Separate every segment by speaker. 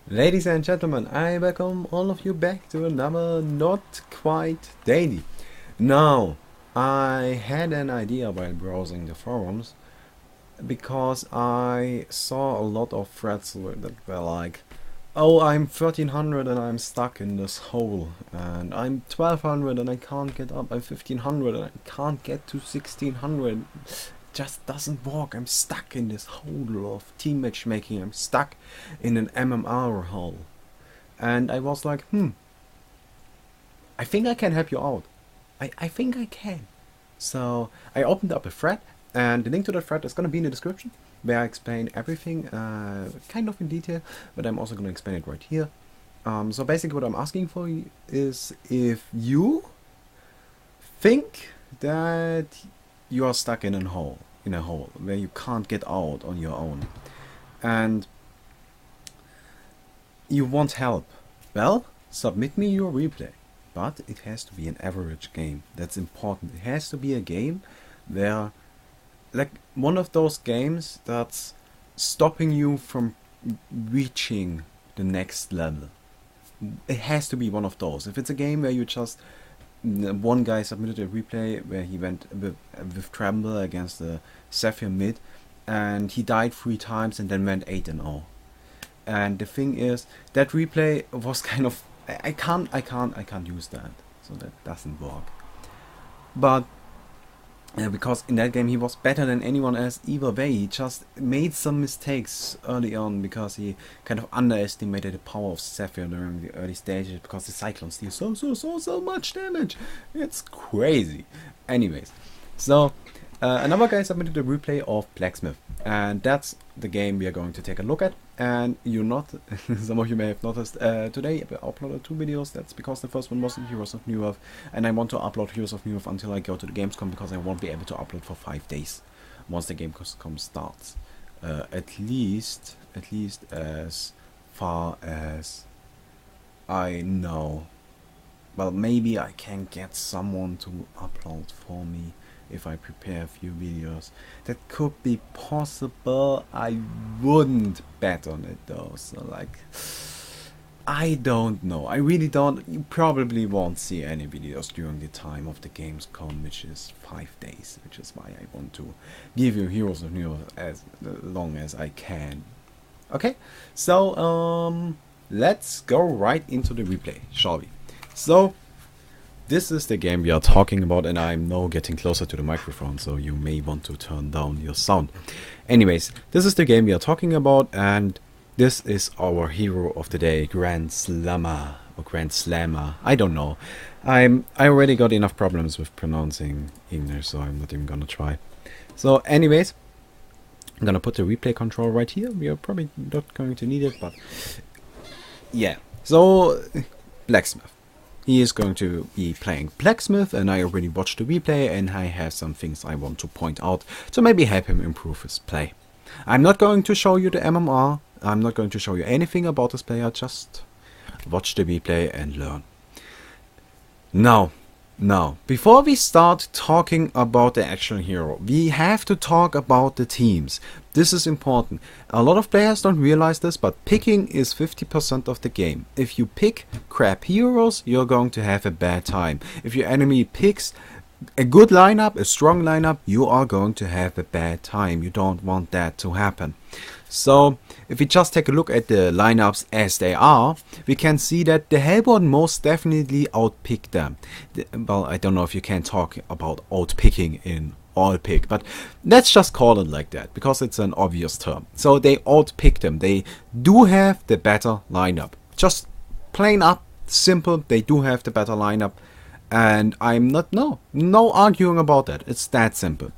Speaker 1: Ladies and gentlemen, I welcome all of you back to another not quite daily. Now, I had an idea while browsing the forums because I saw a lot of threads that were like, oh, I'm 1300 and I'm stuck in this hole, and I'm 1200 and I can't get up, I'm 1500 and I can't get to 1600. Just doesn't work. I'm stuck in this hole of team matchmaking. I'm stuck in an MMR hole. And I was like, I think I can help you out. I think I can. So I opened up a thread, and the link to the thread is going to be in the description, where I explain everything kind of in detail, but I'm also going to explain it right here. So basically what I'm asking for is if you think that you are stuck in a hole where you can't get out on your own, and you want help, well, submit me your replay. But it has to be an average game. That's important. It has to be a game where, like, one of those games that's stopping you from reaching the next level. It has to be one of those. If it's a game where you just, one guy submitted a replay where he went with Tremble against the Sapphire mid, and he died 3 times and then went 8-0. And the thing is, that replay was kind of, I can't use that, so that doesn't work. But because in that game he was better than anyone else either way. He just made some mistakes early on because he kind of underestimated the power of Sapphire during the early stages, because the Cyclones deal so much damage. It's crazy. Anyways, so another guy submitted a replay of Blacksmith, and that's the game we are going to take a look at. And some of you may have noticed, today I uploaded 2 videos. That's because the first one was Heroes of New Earth, and I want to upload Heroes of New Earth until I go to the Gamescom, because I won't be able to upload for 5 days once the Gamescom starts. At least as far as I know. Well, maybe I can get someone to upload for me if I prepare a few videos. That could be possible. I wouldn't bet on it though. So, like, I don't know. I really don't. You probably won't see any videos during the time of the Gamescom, which is 5 days, which is why I want to give you Heroes of New Earth as long as I can. Okay, so let's go right into the replay, shall we? So this is the game we are talking about, and I'm now getting closer to the microphone, so you may want to turn down your sound. Anyways, this is the game we are talking about, and this is our hero of the day, Grand Slammer, or Grand Slammer, I don't know. I already got enough problems with pronouncing English, so I'm not even gonna try. So anyways, I'm gonna put the replay control right here. We are probably not going to need it, but yeah. So, Blacksmith. He is going to be playing Blacksmith, and I already watched the replay, and I have some things I want to point out to maybe help him improve his play. I'm not going to show you the MMR, I'm not going to show you anything about this player, just watch the replay and learn. Now, before we start talking about the actual hero, we have to talk about the teams. This is important. A lot of players don't realize this, but picking is 50% of the game. If you pick crap heroes, you're going to have a bad time. If your enemy picks a good lineup, a strong lineup, you are going to have a bad time. You don't want that to happen. So, if we just take a look at the lineups as they are, we can see that the Hellborn most definitely outpicked them. Well, I don't know if you can talk about outpicking in all pick, but let's just call it like that, because it's an obvious term. So they outpicked them. They do have the better lineup. Just plain up, simple, they do have the better lineup. And I'm not, no arguing about that. It's that simple.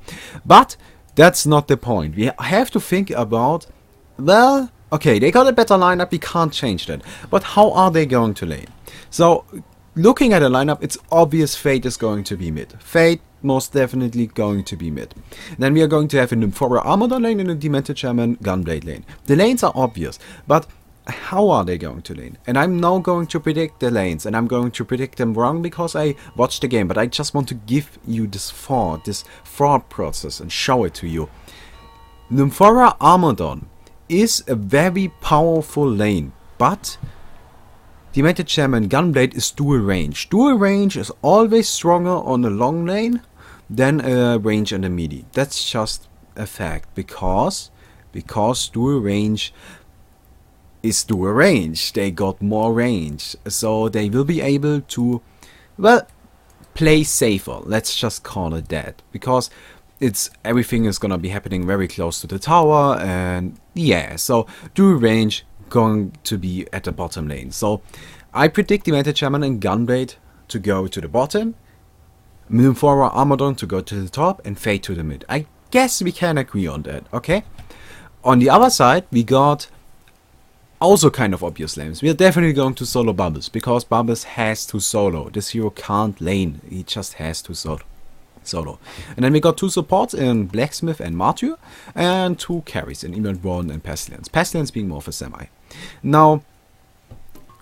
Speaker 1: But that's not the point. We have to think about, well, okay, they got a better lineup, we can't change that. But how are they going to lane? So, looking at a lineup, it's obvious Fate is going to be mid. Fate, most definitely going to be mid. Then we are going to have a Nymphora Armador lane and a Demented Shaman Gunblade lane. The lanes are obvious, but how are they going to lane? And I'm now going to predict the lanes, and I'm going to predict them wrong because I watched the game, but I just want to give you this thought process and show it to you. Nymphora Armador is a very powerful lane. but Demented Shaman Gunblade is dual range. Dual range is always stronger on the long lane than a range and a melee. That's just a fact, because dual range is dual range. They got more range, so they will be able to, well, play safer. Let's just call it that, because everything is gonna be happening very close to the tower, and yeah, so dual range going to be at the bottom lane. So I predict Demented Shaman and Gunblade to go to the bottom, Milfora Armadon to go to the top, and Fate to the mid. I guess we can agree on that, okay? On the other side, we got also kind of obvious lanes. We are definitely going to solo Bubbles, because Bubbles has to solo. This hero can't lane, he just has to solo. And then we got 2 supports in Blacksmith and Martyr, and 2 carries in Emerald Warden and Pestilence. Pestilence being more of a semi. Now,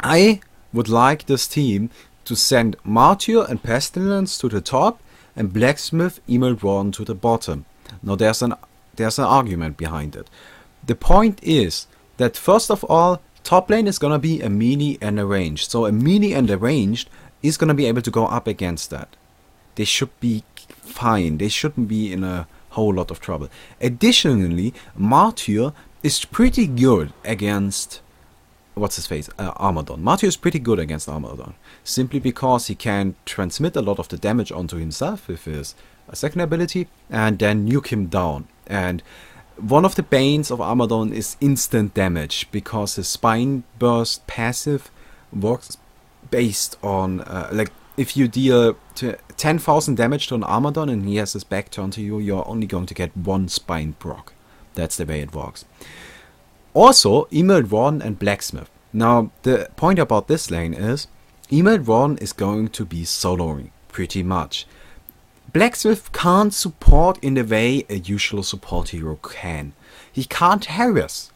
Speaker 1: I would like this team to send Martyr and Pestilence to the top, and Blacksmith, Emerald Warden to the bottom. Now there's an argument behind it. The point is that first of all, top lane is gonna be a melee and a ranged. So a melee and a ranged is gonna be able to go up against that. They should be fine. They shouldn't be in a whole lot of trouble. Additionally, Martyr is pretty good against Armadon. Martyr is pretty good against Armadon, simply because he can transmit a lot of the damage onto himself with his second ability and then nuke him down. And one of the banes of Armadon is instant damage, because his Spine Burst passive works based on like, if you deal 10,000 damage to an Armadon and he has his back turned to you, you're only going to get 1 Spine proc. That's the way it works. Also, Emerald Warden and Blacksmith. Now, the point about this lane is, Emerald Warden is going to be soloing, pretty much. Blacksmith can't support in the way a usual support hero can. He can't harass.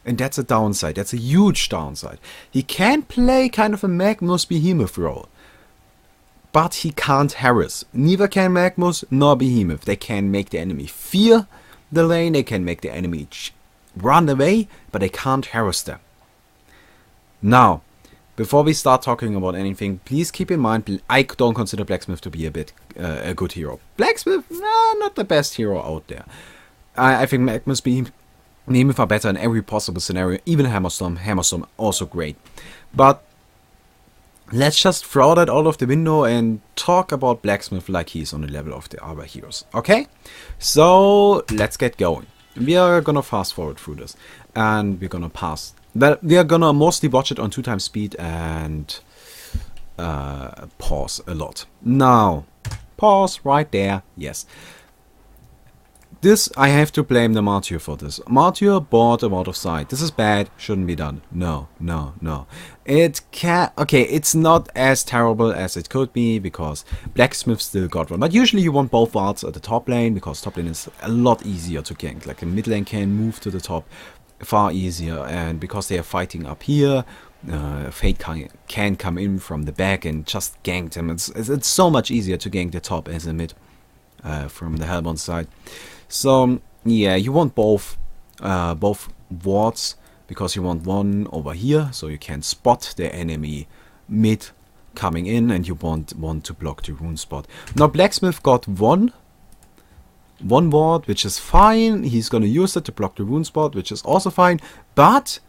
Speaker 1: And that's a downside. That's a huge downside. He can play kind of a Magnus Behemoth role, but he can't harass. Neither can Magnus nor Behemoth. They can make the enemy fear the lane, they can make the enemy run away, but they can't harass them. Now, before we start talking about anything, please keep in mind, I don't consider Blacksmith to be a good hero. Blacksmith, not the best hero out there. I think Magnus Behemoth are better in every possible scenario, even Hammerstorm also great. But let's just throw that out of the window and talk about Blacksmith like he's on the level of the other heroes, okay? So, let's get going. We are gonna fast forward through this, and we're gonna pass. Well, we are gonna mostly watch it on 2x speed and pause a lot. Now, pause right there, yes. This, I have to blame the Martyr for this. Martyr bought him out of sight. This is bad, shouldn't be done. No. It can, okay, it's not as terrible as it could be, because Blacksmith still got one. But usually you want both wards at the top lane, because top lane is a lot easier to gank. Like a mid lane can move to the top far easier, and because they are fighting up here, Fate can come in from the back and just gank them. It's so much easier to gank the top as a mid from the Hellbourne side. So yeah, you want both wards, because you want one over here so you can spot the enemy mid coming in, and you want one to block the rune spot. Now Blacksmith got one ward, which is fine. He's gonna use it to block the rune spot, which is also fine. But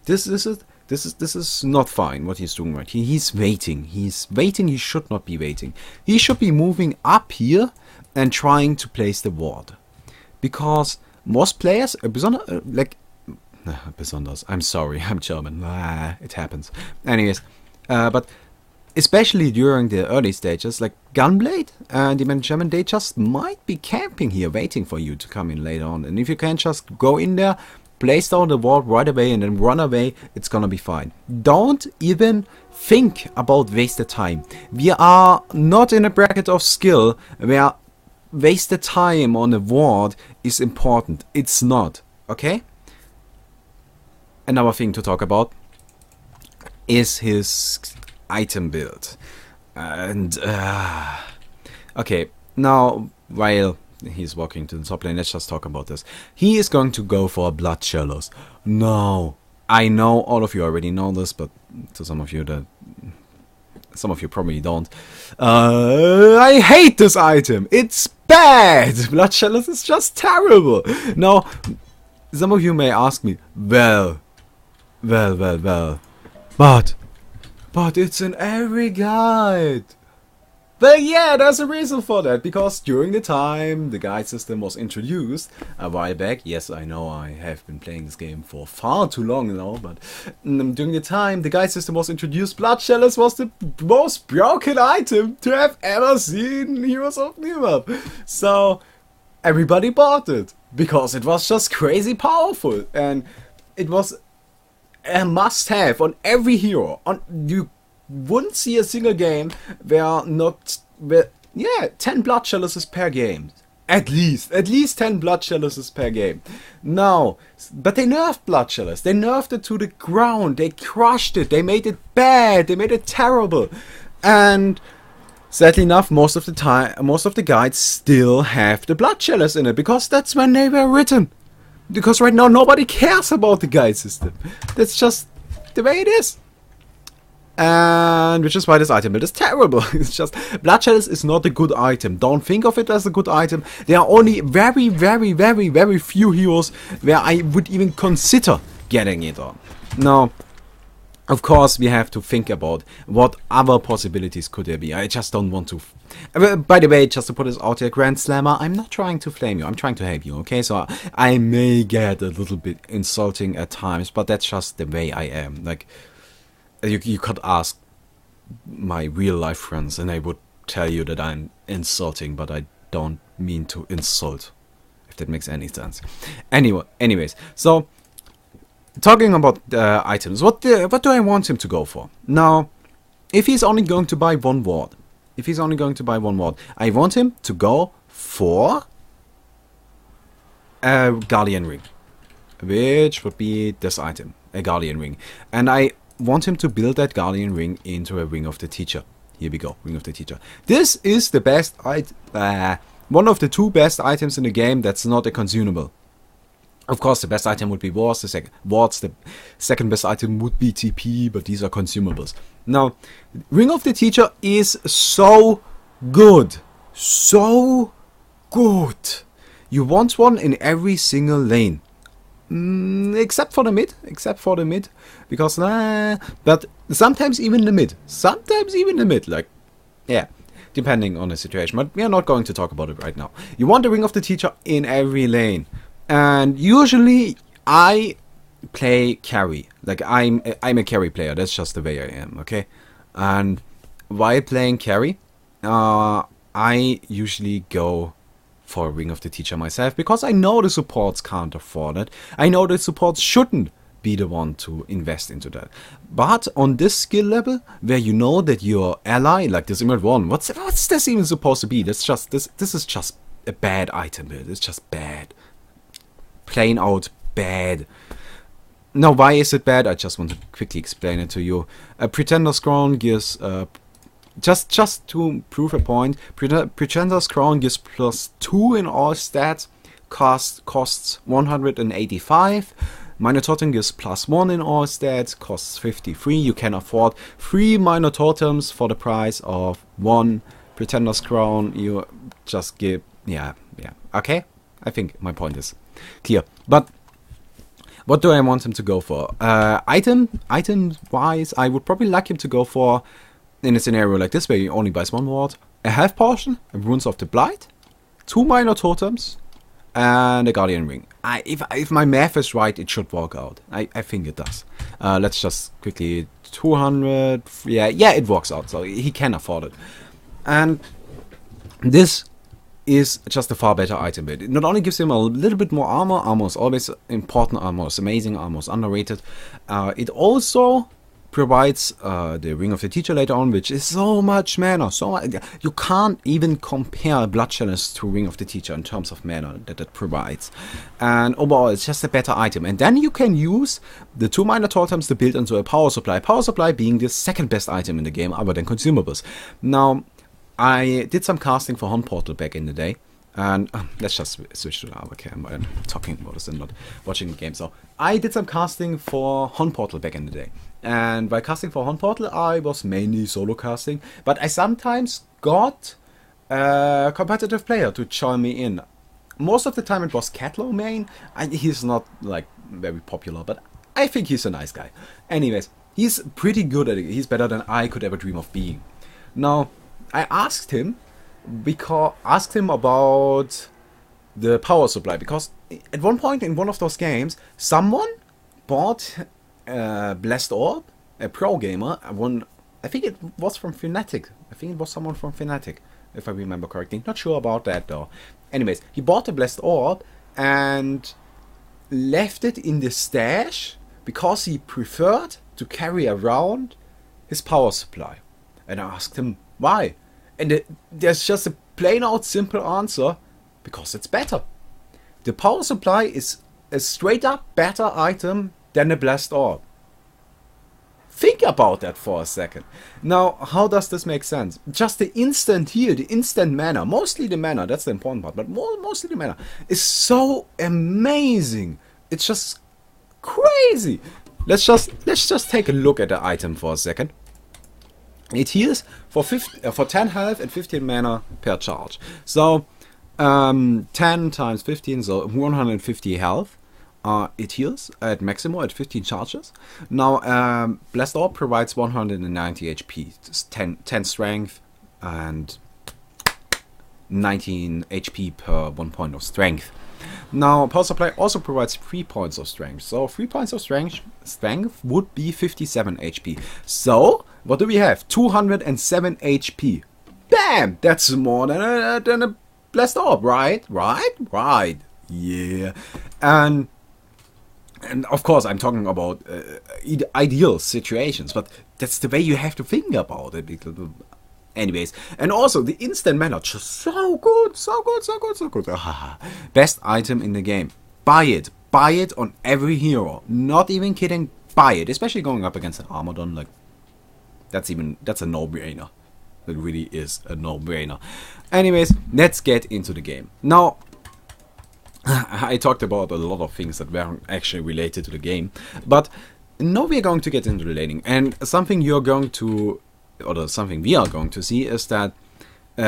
Speaker 1: this is not fine what he's doing right here. He's waiting. He's waiting. He should not be waiting. He should be moving up here and trying to place the ward, because most players, besonders, I'm sorry, I'm German, it happens. Anyways, but especially during the early stages, like Gunblade and Demented Shaman, they just might be camping here, waiting for you to come in later on. And if you can just go in there, place down the ward right away, and then run away, it's gonna be fine. Don't even think about wasted time. We are not in a bracket of skill where wasted time on a ward is important. It's not, okay? Another thing to talk about is his item build. And okay, now while he's walking to the top lane, let's just talk about this. He is going to go for Blood Chalice. No, I know all of you already know this, but to some of you probably don't. I hate this item. It's bad. Blood Chalice is just terrible. Now, some of you may ask me, well, but it's in every guide. Well, yeah, there's a reason for that, because during the time the guide system was introduced a while back, yes, I know I have been playing this game for far too long now, but during the time the guide system was introduced, Blood Chalice was the most broken item to have ever seen Heroes of New. So everybody bought it, because it was just crazy powerful, and it was a must-have on every hero. You wouldn't see a single game where 10 Blood Chalices per game. At least 10 Blood Chalices per game. No, but they nerfed Blood Chalice. They nerfed it to the ground. They crushed it. They made it bad. They made it terrible. And sadly enough, most of the guides still have the Blood Chalice in it, because that's when they were written. Because right now nobody cares about the guide system. That's just the way it is. And which is why this item build is terrible. It's just, Blood Chalice is not a good item. Don't think of it as a good item. There are only very, very, very, very few heroes where I would even consider getting it on. Now, of course, we have to think about what other possibilities could there be. I just don't want to. By the way, just to put this out there, Grand Slammer, I'm not trying to flame you. I'm trying to help you, okay? So I may get a little bit insulting at times, but that's just the way I am. Like, you could ask my real life friends and they would tell you that I'm insulting, but I don't mean to insult, if that makes any sense. Anyways, so talking about items, what do I want him to go for? Now, if he's only going to buy one ward, I want him to go for a Guardian Ring, which would be this item, a Guardian Ring. And I want him to build that Guardian Ring into a Ring of the Teacher. Here we go, Ring of the Teacher. This is the best one of the two best items in the game that's not a consumable. Of course, the best item would be Wards, the second best item would be TP, but these are consumables. Now, Ring of the Teacher is so good. So good. You want one in every single lane. Except for the mid, because but sometimes even the mid, like, yeah, depending on the situation, but we are not going to talk about it right now. You want the Ring of the Teacher in every lane, and usually I play carry, like I'm a carry player, that's just the way I am, okay? And while playing carry, I usually go for a Ring of the Teacher myself, because I know the supports can't afford it. I know the supports shouldn't be the one to invest into that. But on this skill level, where you know that your ally, like this Emerald One, what's this even supposed to be? That's just this is just a bad item build. It's just bad. Plain out bad. Now, why is it bad? I just want to quickly explain it to you. A Pretender's Crown gives just to prove a point, Pretender's Crown gives +2 in all stats, costs 185. Minor Totem gives +1 in all stats, costs 53. You can afford 3 Minor Totems for the price of 1 Pretender's Crown. You just give, yeah, okay? I think my point is clear. But what do I want him to go for? Item-wise, I would probably like him to go for, in a scenario like this where he only buys one ward, a health potion, a Runes of the Blight, 2 Minor Totems, and a Guardian Ring. If my math is right, it should work out. I think it does. Let's just quickly, 200, yeah, it works out, so he can afford it. And this is just a far better item build. It not only gives him a little bit more armor is always important, armor is amazing, armor is underrated. It also provides the Ring of the Teacher later on, which is so much mana. You can't even compare Blood Chalice to Ring of the Teacher in terms of mana that it provides. And overall, it's just a better item. And then you can use the 2 Minor Totems to build into a Power Supply. Power Supply being the second best item in the game, other than consumables. Now, I did some casting for Hunt Portal back in the day, And let's just switch to the other cam. I'm talking about this and not watching the game. So I did some casting for Hon Portal back in the day. And by casting for Hon Portal, I was mainly solo casting. But I sometimes got a competitive player to join me in. Most of the time it was Catlow main. He's not like very popular, but I think he's a nice guy. Anyways, he's pretty good at it. He's better than I could ever dream of being. Now, I asked him about the power supply, because at one point in one of those games, someone bought a Blessed Orb, a pro gamer. I think it was from Fnatic. I think it was someone from Fnatic, if I remember correctly. Not sure about that though. Anyways, he bought a Blessed Orb and left it in the stash because he preferred to carry around his power supply. And I asked him why. And there's just a plain out simple answer: because it's better. The power supply is a straight up better item than the Blessed Orb. Think about that for a second. Now, how does this make sense? Just the instant heal, the instant mana, mostly the mana, that's the important part, but mostly the mana, is so amazing. It's just crazy. Let's just take a look at the item for a second. It heals for 10 health and 15 mana per charge. So 10 times 15, so 150 health. It heals at maximum at 15 charges. Now, Blessed Orb provides 190 HP, 10 strength, and 19 HP per 1 point of strength. Now, Power Supply also provides 3 points of strength. So 3 points of strength would be 57 HP. So, what do we have? 207 HP. Bam! That's more than a Blessed Orb, right? Right. Yeah. And of course, I'm talking about ideal situations, but that's the way you have to think about it. Anyways, and also the instant mana, just so good. Best item in the game. Buy it on every hero. Not even kidding. Buy it, especially going up against an Armadon. Like that's a no-brainer. It really is a no-brainer. Anyways, let's get into the game now. I talked about a lot of things that weren't actually related to the game, but now we're going to get into the laning, and something we are going to see is that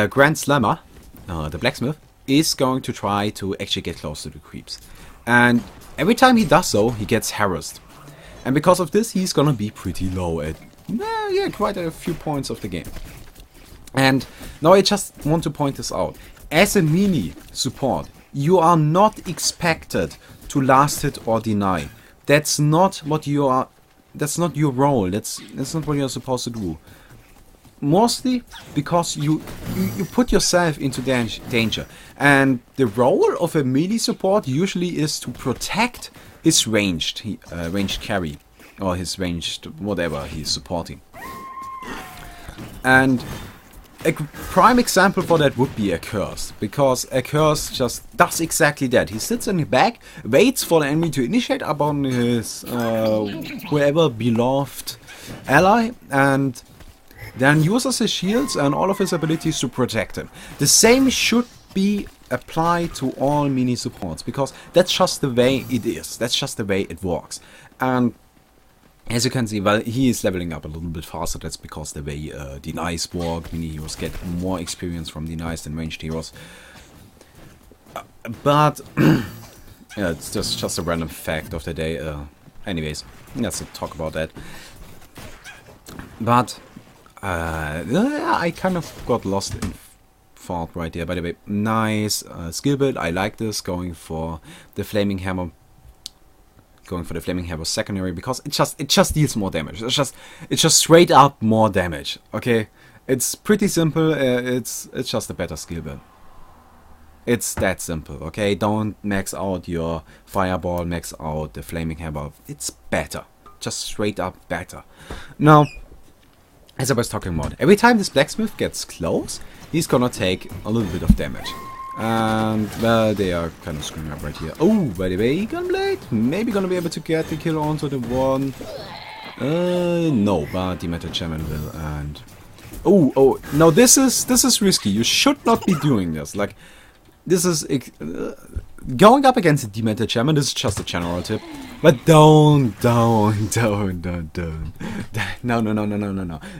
Speaker 1: Grand Slammer, the Blacksmith, is going to try to actually get close to the creeps, and every time he does so, he gets harassed, and because of this, he's gonna be pretty low at quite a few points of the game. And now I just want to point this out: as a melee support, you are not expected to last hit or deny. That's not what you are. That's not your role. That's not what you're supposed to do. Mostly because you put yourself into danger. And the role of a melee support usually is to protect his ranged carry, or his ranged whatever he's supporting. And a prime example for that would be a Curse, because a Curse just does exactly that. He sits in the back, waits for the enemy to initiate upon his whoever beloved ally, and then uses his shields and all of his abilities to protect him. The same should be applied to all mini supports, because that's just the way it is. That's just the way it works. And as you can see, well, he is leveling up a little bit faster. That's because the way denies work. Mini heroes get more experience from denies than ranged heroes. But yeah, it's just a random fact of the day. Anyways, let's not talk about that. But I kind of got lost in thought right there. By the way, nice skill build. I like this, going for the Flaming Hammer. Going for the Flaming Hammer secondary, because it just deals more damage. It's just straight up more damage. Okay, it's pretty simple. It's just a better skill build. It's that simple. Okay, don't max out your Fireball, max out the Flaming Hammer. It's better, just straight up better. Now, as I was talking about, every time this Blacksmith gets close, he's gonna take a little bit of damage. And, well, they are kind of screwing up right here. Oh, by the way, Gunblade, maybe gonna be able to get the kill onto the one. No, but the Meta Chairman will, and... Oh, now this is risky. You should not be doing this. Like, this is going up against a demented chairman. This is just a general tip, but don't. No.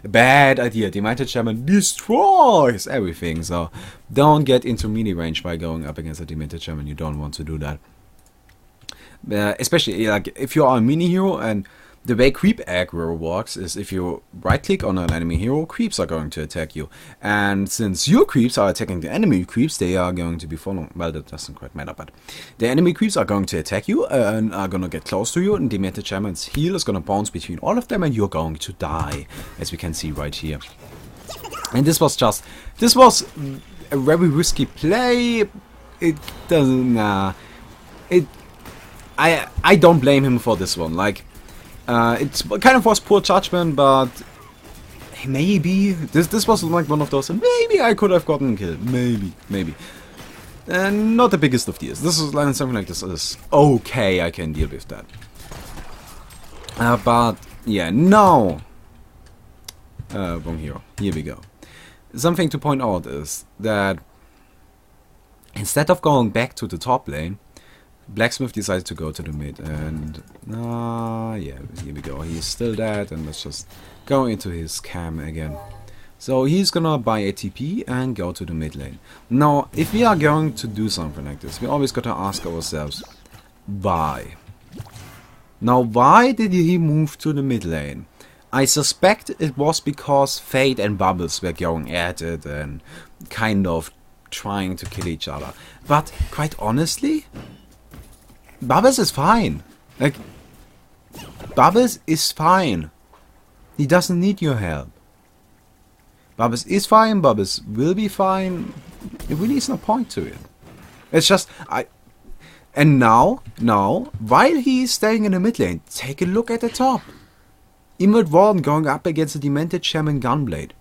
Speaker 1: Bad idea. Demented chairman destroys everything. So don't get into melee range by going up against a demented chairman. You don't want to do that. Especially like if you are a mini hero, and the way creep aggro works is if you right click on an enemy hero, creeps are going to attack you. And since your creeps are attacking the enemy creeps, they are going to be following. Well, that doesn't quite matter, but the enemy creeps are going to attack you and are going to get close to you, and the Demented Shaman's heal is going to bounce between all of them, and you're going to die, as we can see right here. And this was a very risky play. It doesn't, I don't blame him for this one. Like, it kind of was poor judgment, but maybe this was like one of those. Maybe I could have gotten killed. Maybe. And not the biggest of deals. This is like something like this is okay. I can deal with that. But yeah, no. Wrong hero. Here we go. Something to point out is that instead of going back to the top lane, Blacksmith decided to go to the mid, and yeah, here we go. He's still dead, and let's just go into his cam again. So he's gonna buy a TP and go to the mid lane. Now, if we are going to do something like this, we always gotta ask ourselves, why? Now, why did he move to the mid lane? I suspect it was because Fate and Bubbles were going at it and kind of trying to kill each other. But quite honestly, Bubbles is fine. Like, Bubbles is fine. He doesn't need your help. Bubbles is fine. Bubbles will be fine. It really is no point to it. It's just, and now, while he is staying in the mid lane, take a look at the top. Emerald Warden going up against a Demented Shaman Gunblade.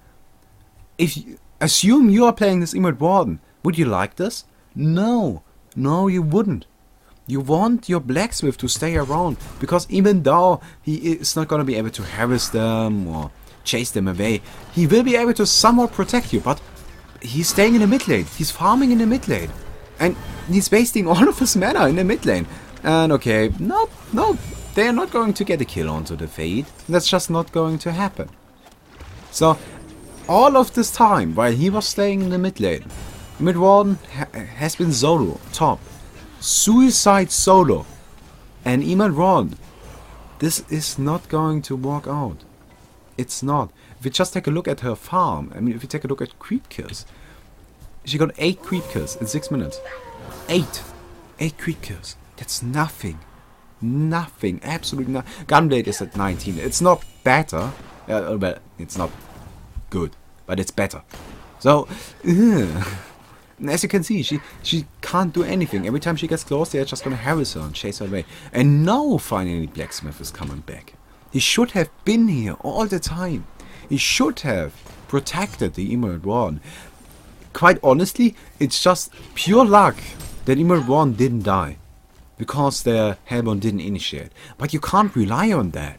Speaker 1: If you assume you are playing this Emerald Warden, would you like this? No, you wouldn't. You want your Blacksmith to stay around, because even though he is not going to be able to harass them or chase them away, he will be able to somewhat protect you, but he's staying in the mid lane. He's farming in the mid lane. And he's wasting all of his mana in the mid lane. And okay, no, they are not going to get a kill onto the Fade. That's just not going to happen. So, all of this time, while he was staying in the mid lane, Mid Warden has been solo, top. Suicide solo. And Emerald Warden. This is not going to work out. It's not. If you just take a look at her farm, I mean, if you take a look at creep kills, she got 8 creep kills in 6 minutes. 8 creep kills. That's nothing. Nothing. Absolutely nothing. Gunblade is at 19. It's not better. Well, it's not good, but it's better. So, as you can see, she can't do anything. Every time she gets close, they're just gonna harass her and chase her away. And now, finally, Blacksmith is coming back. He should have been here all the time. He should have protected the Emerald Warden. Quite honestly, it's just pure luck that Emerald Warden didn't die, because their Hellborn didn't initiate. But you can't rely on that,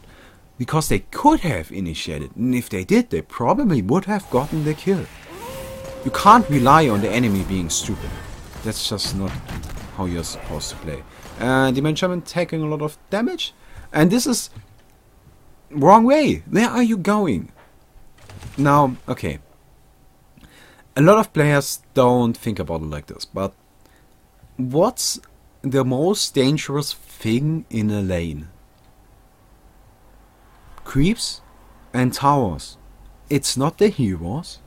Speaker 1: because they could have initiated, and if they did, they probably would have gotten the kill. You can't rely on the enemy being stupid. That's just not how you're supposed to play. And Demented Shaman taking a lot of damage, and this is wrong way. Where are you going? Now, okay. A lot of players don't think about it like this, but what's the most dangerous thing in a lane? Creeps and towers. It's not the heroes.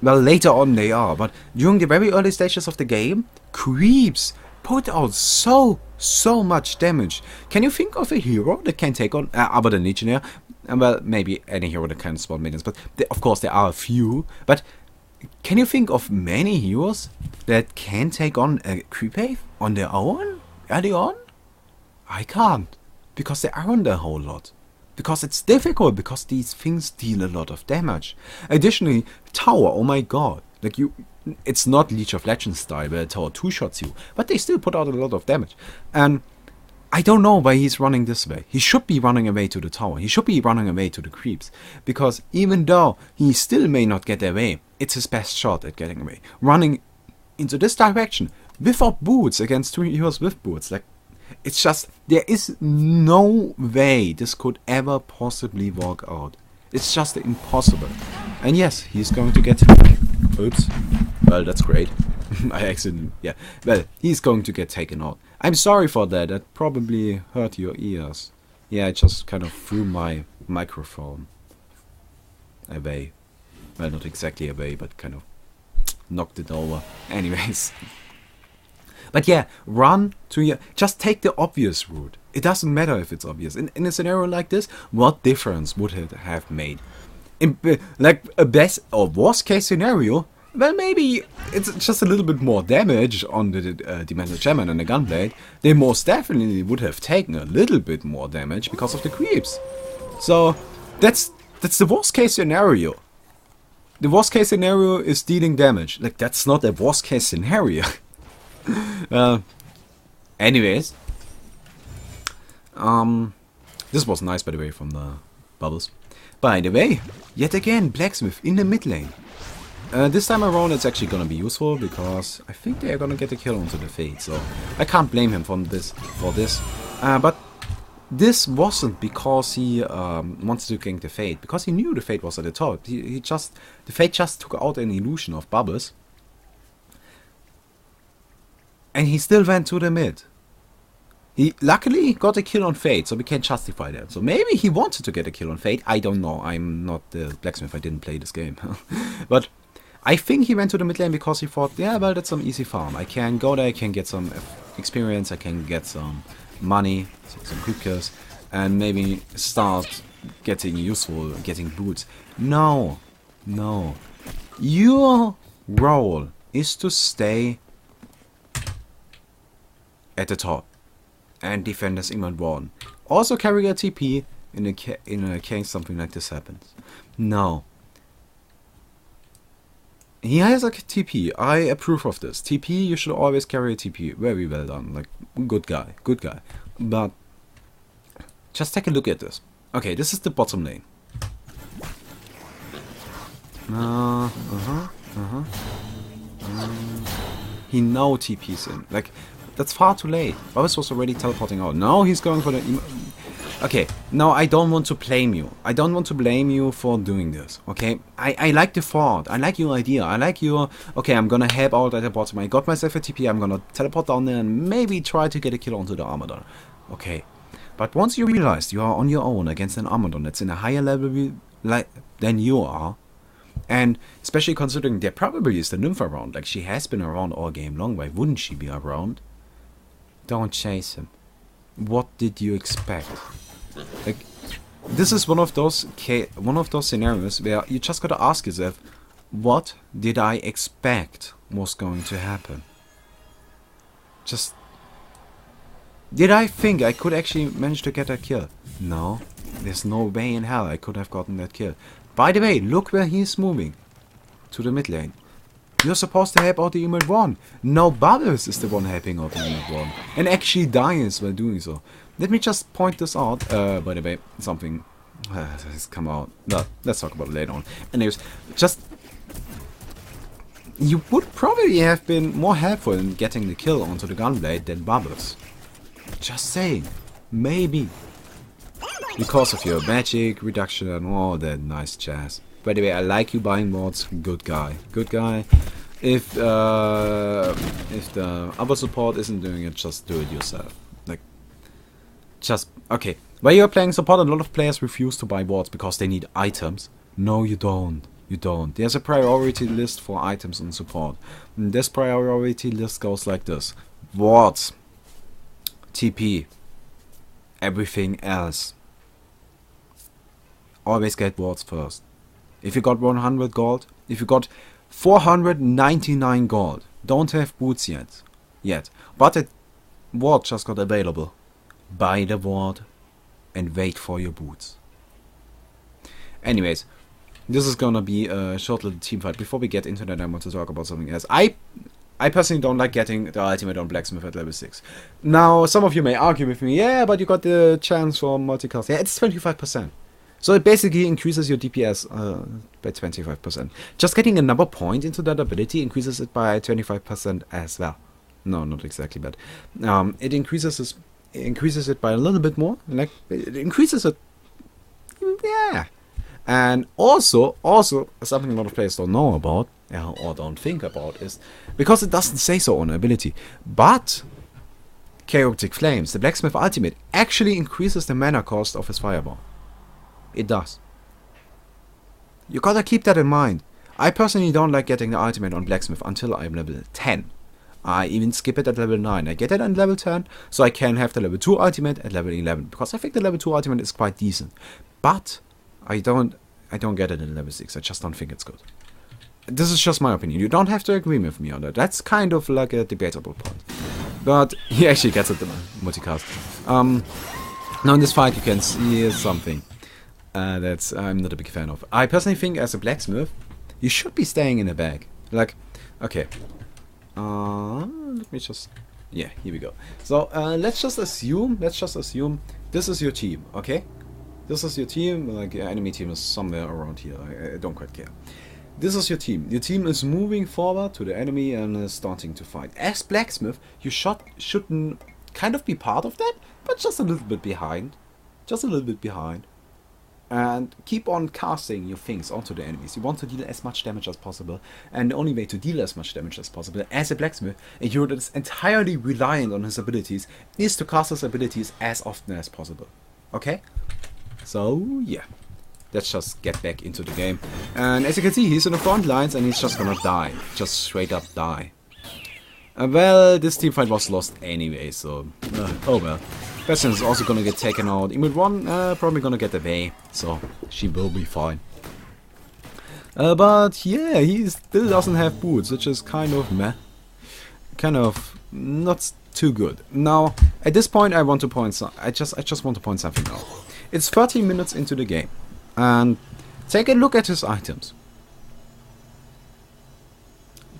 Speaker 1: Well, later on they are, but during the very early stages of the game, creeps put out so much damage. Can you think of a hero that can take on, other than Legionnaire? Well, maybe any hero that can spawn minions, but of course there are a few. But can you think of many heroes that can take on a creep wave on their own? Early on? I can't, because there aren't a whole lot. Because it's difficult, because these things deal a lot of damage. Additionally, tower, oh my god. Like it's not League of Legends style where a tower two-shots you, but they still put out a lot of damage. And I don't know why he's running this way. He should be running away to the tower. He should be running away to the creeps. Because even though he still may not get away, it's his best shot at getting away. Running into this direction without boots against 2 heroes with boots. Like, it's just, there is no way this could ever possibly work out. It's just impossible. And yes, he's going to get... Oops. Well, that's great. I accidentally... Yeah. Well, he's going to get taken out. I'm sorry for that. That probably hurt your ears. Yeah, I just kind of threw my microphone away. Well, not exactly away, but kind of knocked it over. Anyways. But yeah, run to your... Just take the obvious route. It doesn't matter if it's obvious. In a scenario like this, what difference would it have made? In, like, a best or worst case scenario, well, maybe it's just a little bit more damage on the Dimensional Shaman and the Gunblade. They most definitely would have taken a little bit more damage because of the creeps. So, that's the worst case scenario. The worst case scenario is dealing damage. Like, that's not a worst case scenario. Anyways, this was nice, by the way, from the bubbles. By the way, yet again, Blacksmith in the mid lane. This time around it's actually gonna be useful because I think they are gonna get a kill onto the Fade, so I can't blame him for this. But this wasn't because he wanted to gank the Fade, because he knew the Fade was at the top. The Fade just took out an illusion of bubbles. And he still went to the mid. He luckily got a kill on Fade, so we can justify that. So maybe he wanted to get a kill on Fade. I don't know. I'm not the Blacksmith. I didn't play this game. But I think he went to the mid lane because he thought, yeah, well, that's some easy farm. I can go there, I can get some experience, I can get some money, some creep kills, and maybe start getting useful, getting boots. No. No. Your role is to stay at the top and defend as England won. Also carry a TP in a case something like this happens. No. He has a TP. I approve of this. TP, you should always carry a TP. Very well done. Like, good guy. Good guy. But just take a look at this. Okay, this is the bottom lane. He now TPs in. Like, that's far too late. Bubbles was already teleporting out. Now he's going for the... Okay, now I don't want to blame you. I don't want to blame you for doing this, okay? I like the thought. I like your idea. I like your... Okay, I'm gonna help out at the bottom. I got myself a TP. I'm gonna teleport down there and maybe try to get a kill onto the Armadon. Okay. But once you realize you are on your own against an Armadon that's in a higher level than you are, and especially considering there probably is the Nymph around, like she has been around all game long, why wouldn't she be around? Don't chase him. What did you expect? Like, this is one of those scenarios where you just gotta ask yourself, what did I expect was going to happen? Just, did I think I could actually manage to get a kill? No, there's no way in hell I could have gotten that kill. By the way, look where he's moving. To the mid lane. You're supposed to help out the Emerald 1. Now Bubbles is the one helping out the Emerald 1. And actually dies while doing so. Let me just point this out. By the way, something has come out. No, let's talk about it later on. Anyways, just... You would probably have been more helpful in getting the kill onto the Gunblade than Bubbles. Just saying. Maybe. Because of your magic reduction and all that nice jazz. By the way, I like you buying mods. Good guy. Good guy. If the other support isn't doing it, just do it yourself. Like, just... Okay. While you're playing support, a lot of players refuse to buy wards because they need items. No, you don't. You don't. There's a priority list for items on support. And this priority list goes like this. Wards. TP. Everything else. Always get wards first. If you got 100 gold, if you got 499 gold, don't have boots yet, but a ward just got available. Buy the ward and wait for your boots. Anyways, this is gonna be a short little team fight. Before we get into that, I want to talk about something else. I personally don't like getting the ultimate on Blacksmith at level 6. Now, some of you may argue with me, yeah, but you got the chance for multicast. Yeah, it's 25%. So it basically increases your DPS by 25%. Just getting another point into that ability increases it by 25% as well. No, not exactly, but it increases it by a little bit more. Like it increases it, yeah. And also something a lot of players don't know about or don't think about is because it doesn't say so on ability, but Chaotic Flames, the Blacksmith ultimate, actually increases the mana cost of his fireball. It does. You gotta keep that in mind. I personally don't like getting the ultimate on Blacksmith until I'm level 10. I even skip it at level 9. I get it at level 10, so I can have the level 2 ultimate at level 11, because I think the level 2 ultimate is quite decent. But I don't get it at level 6. I just don't think it's good. This is just my opinion. You don't have to agree with me on that. That's kind of like a debatable point. But he actually gets it, the multicast. Now in this fight you can see something that's I'm not a big fan of. I personally think as a blacksmith, you should be staying in a bag. Like, okay. Let me just... Yeah, here we go. So, let's just assume this is your team, okay? This is your team, like, your enemy team is somewhere around here, I don't quite care. This is your team. Your team is moving forward to the enemy and is starting to fight. As blacksmith, you shouldn't kind of be part of that, but just a little bit behind. Just a little bit behind. And keep on casting your things onto the enemies. You want to deal as much damage as possible. And the only way to deal as much damage as possible as a blacksmith, a hero that is entirely reliant on his abilities, is to cast his abilities as often as possible. Okay? So, yeah. Let's just get back into the game. And as you can see, he's in the front lines and he's just gonna die. Just straight up die. Well, this team fight was lost anyway, so... oh well. Bastion is also gonna get taken out. Emot 1 probably gonna get away, so she will be fine. But yeah, he still doesn't have boots, which is kind of meh. Kind of not too good. Now, at this point I want to point I just want to point something out. It's 30 minutes into the game. And take a look at his items.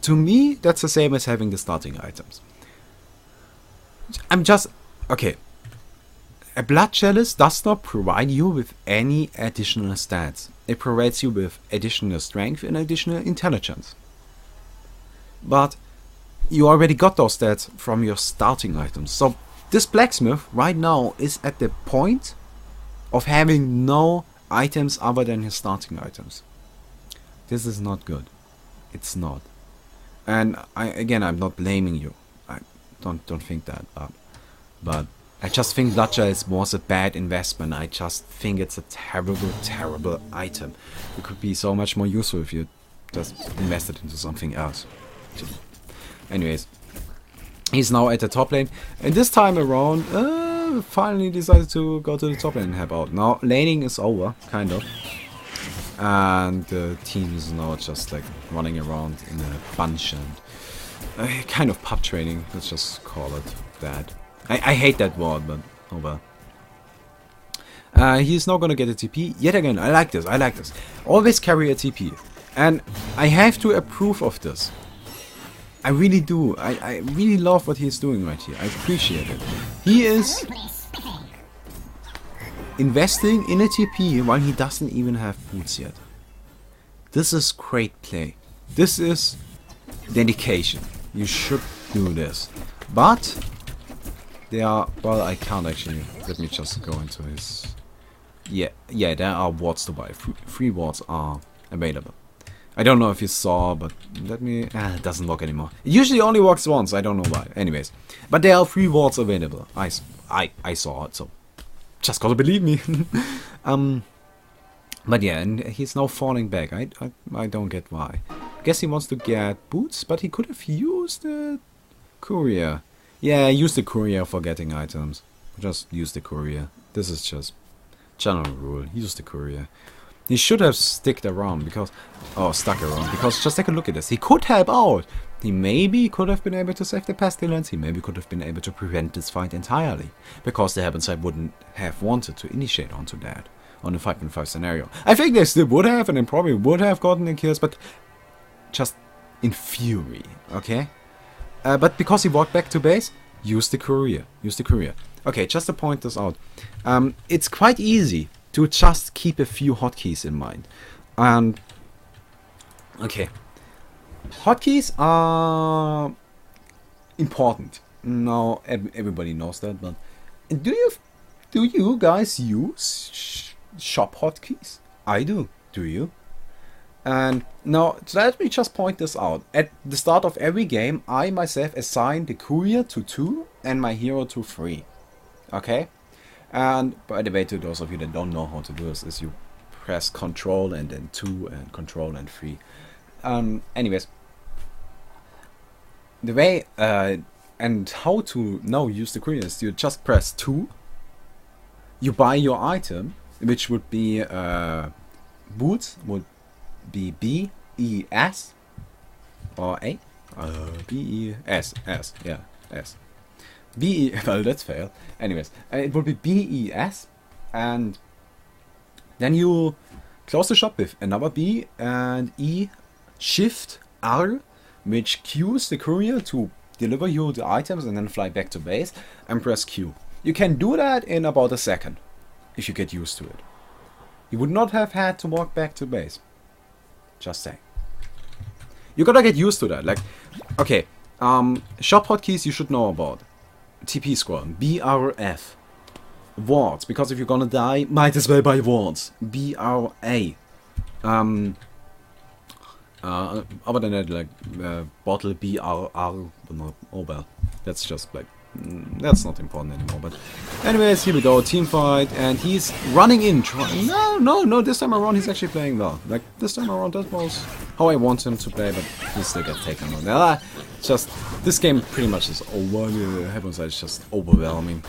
Speaker 1: To me, that's the same as having the starting items. Okay. A Blood Chalice does not provide you with any additional stats. It provides you with additional strength and additional intelligence. But you already got those stats from your starting items. So this blacksmith right now is at the point of having no items other than his starting items. This is not good. It's not. And I'm not blaming you. I don't think that. But I just think Blood Chalice was a bad investment. I just think it's a terrible item. It could be so much more useful if you just invested into something else. Anyways, he's now at the top lane, and this time around, finally decided to go to the top lane and help out. Now laning is over, kind of, and the team is now just like running around in a bunch and kind of pub training. Let's just call it that. I hate that word, but oh well. He's now gonna get a TP yet again. I like this. Always carry a TP, and I have to approve of this. I really do. I really love what he's doing right here. I appreciate it. He is investing in a TP while he doesn't even have boots yet. This is great play. This is dedication. You should do this. But there are... Well, I can't actually. Let me just go into his... Yeah, there are wards to buy. Free wards are available. I don't know if you saw, but let me... it doesn't work anymore. It usually only works once, I don't know why. Anyways. But there are free wards available. I saw it, so... Just gotta believe me. But yeah, and he's now falling back. I don't get why. Guess he wants to get boots, but he could have used the courier. Yeah, use the courier for getting items. Just use the courier. This is just general rule. Use the courier. He should have stuck around because just take a look at this. He could help out. He maybe could have been able to save the pestilence. He maybe could have been able to prevent this fight entirely, because the Heaven side wouldn't have wanted to initiate onto that on the 5.5 scenario. I think they still would have, and they probably would have gotten the kills, but just in theory, okay? But because he walked back to base, use the courier. Okay, just to point this out. It's quite easy to just keep a few hotkeys in mind. And okay, hotkeys are important. Now everybody knows that, but do you guys use shop hotkeys? I do. Do you? And now let me just point this out. At the start of every game, I myself assign the courier to 2 and my hero to 3. Okay? And by the way, to those of you that don't know how to do this, is you press Control and then 2 and Control and 3. Anyways, the way and how to now use the courier is you just press 2. You buy your item, which would be boots, would be B-E-S or A? B-E-S, S, yeah, S. B-E, well, that's fail. Anyways, it would be B-E-S, and then you close the shop with another B and E, Shift R, which cues the courier to deliver you the items and then fly back to base, and press Q. You can do that in about a second, if you get used to it. You would not have had to walk back to base. Just saying. You gotta get used to that. Like, okay, shop hotkeys you should know about. TP scroll, BRF. Wards, because if you're gonna die, might as well buy wards. BRA. Other than that, like, bottle BRR, oh well, that's just like, that's not important anymore. But anyways, here we go, team fight, and he's running in, no, this time around he's actually playing well. Like, this time around that was how I want him to play, but he still got taken on. Just, this game pretty much is over. The Heaven's Side is just overwhelming.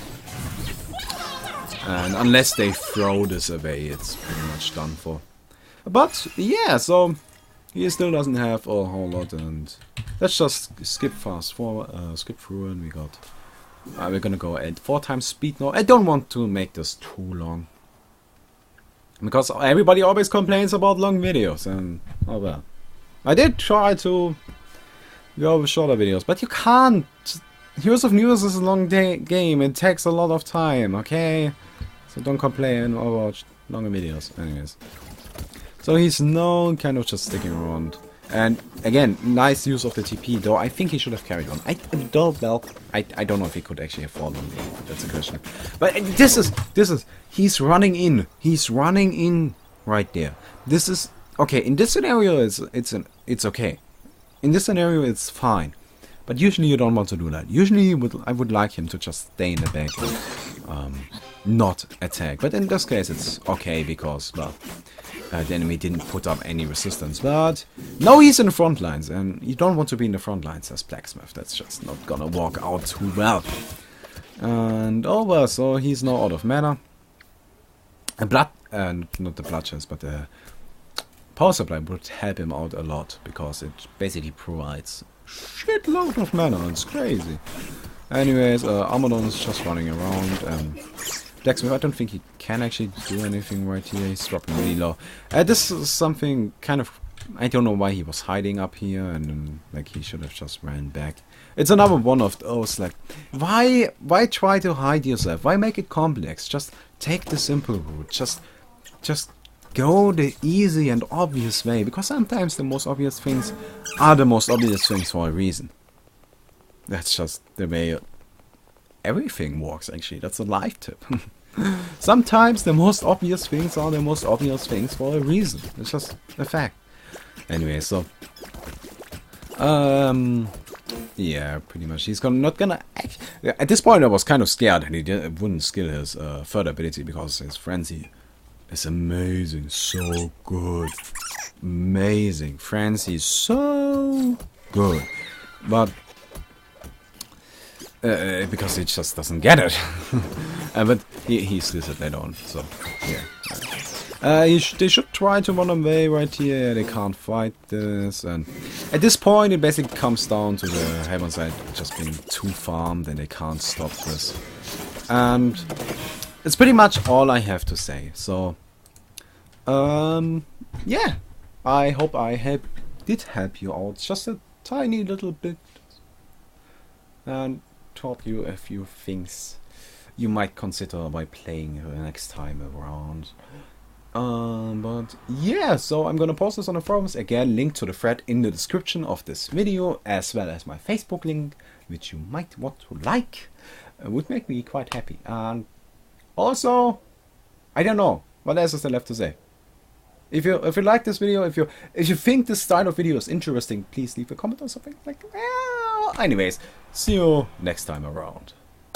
Speaker 1: And unless they throw this away, it's pretty much done for. But yeah, so he still doesn't have a whole lot, and let's just skip skip through, and we got. We're gonna go at 4 times speed now. I don't want to make this too long, because everybody always complains about long videos, and oh well. I did try to go with shorter videos, but you can't. Heroes of News is a long game. It takes a lot of time, okay? So don't complain about longer videos. Anyways. So he's now kind of just sticking around. And again, nice use of the TP, though I think he should have carried on. I don't know if he could actually have fallen. That's a question. But this is, he's running in. He's running in right there. This is, okay, in this scenario, it's okay. In this scenario, it's fine. But usually you don't want to do that. Usually I would like him to just stay in the back and not attack. But in this case it's okay because, well, the enemy didn't put up any resistance. But now he's in the front lines, and you don't want to be in the front lines as Blacksmith. That's just not gonna work out too well. And over, so he's now out of mana. And not the blood chest, but the power supply would help him out a lot, because it basically provides shitload of mana. It's crazy. Anyways, Armadon's just running around. Blacksmith, I don't think he can actually do anything right here. He's dropping really low. This is something kind of, I don't know why he was hiding up here, and like he should have just ran back. It's another one of those, like, why try to hide yourself? Why make it complex? Just take the simple route. Just go the easy and obvious way, because sometimes the most obvious things are the most obvious things for a reason. That's just the way everything works, actually. That's a life tip. Sometimes the most obvious things are the most obvious things for a reason. It's just a fact. Anyway, so yeah, pretty much. He's not gonna act. At this point I was kind of scared that he wouldn't skill his third ability, because his frenzy is amazing, so good. Amazing. Frenzy is so good. But because he just doesn't get it. But he steals it later on, so yeah. They should try to run away right here. They can't fight this, and at this point it basically comes down to the Heaven's Side just being too farmed, and they can't stop this. And it's pretty much all I have to say. So yeah, I hope I did help you out just a tiny little bit, and taught you a few things. you might consider by playing her next time around. But yeah, so I'm gonna post this on the forums again. Link to the thread in the description of this video, as well as my Facebook link, which you might want to like. It would make me quite happy. And also, I don't know what else is there left to say. If you like this video, if you think this style of video is interesting, please leave a comment or something. Like, well, anyways, see you next time around.